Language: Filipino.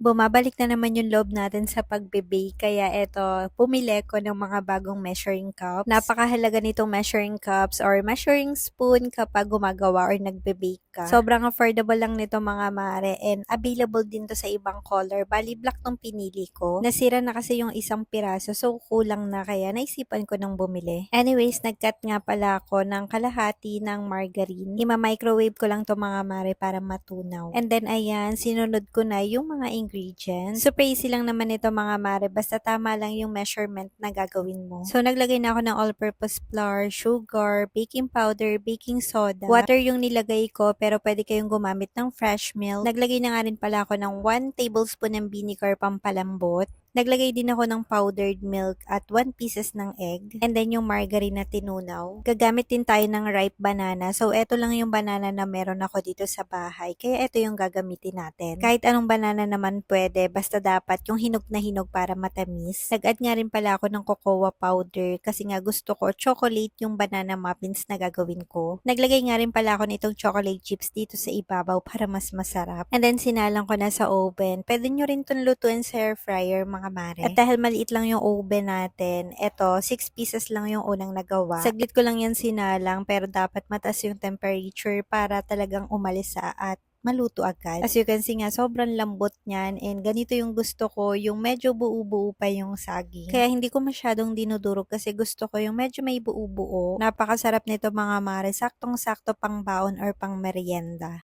Bumabalik na naman yung loob natin sa pagbe-bake kaya eto, pumili ko ng mga bagong measuring cups. Napakahalaga nitong measuring cups or measuring spoon kapag gumagawa or nagbe-bake ka. Sobrang affordable lang nito mga mare and available din to sa ibang color. Bali black tong pinili ko. Nasira na kasi yung isang piraso so kulang na kaya naisipan ko nang bumili. Anyways, nag-cut nga pala ako ng kalahati ng margarine. Ima-microwave ko lang to mga mare para matunaw. And then ayan, sinunod ko na yung mga ingredients. Super easy lang naman ito mga mare, basta tama lang yung measurement na gagawin mo. So naglagay na ako ng all-purpose flour, sugar, baking powder, baking soda. Water yung nilagay ko pero pwede kayong gumamit ng fresh milk. Naglagay na nga rin pala ako ng 1 tablespoon ng vinegar pampalambot. Naglagay din ako ng powdered milk at 1 pieces ng egg. And then yung margarine na tinunaw. Gagamit din tayo ng ripe banana. So eto lang yung banana na meron ako dito sa bahay. Kaya eto yung gagamitin natin. Kahit anong banana naman pwede. Basta dapat yung hinog na hinog para matamis. Nag-add nga rin pala ako ng cocoa powder. Kasi nga gusto ko chocolate yung banana muffins na gagawin ko. Naglagay nga rin pala ako nitong chocolate chips dito sa ibabaw para mas masarap. And then sinalang ko na sa oven. Pwede nyo rin itong lutuin sa air fryer mga mare. At dahil maliit lang yung oven natin, eto, 6 pieces lang yung unang nagawa. Saglit ko lang yan sinalang, pero dapat mataas yung temperature para talagang umalisa at maluto agad. As you can see nga, sobrang lambot niyan and ganito yung gusto ko, yung medyo buo-buo pa yung saging. Kaya hindi ko masyadong dinudurog kasi gusto ko yung medyo may buo-buo. Napakasarap nito mga mare, saktong-sakto pang baon or pang merienda.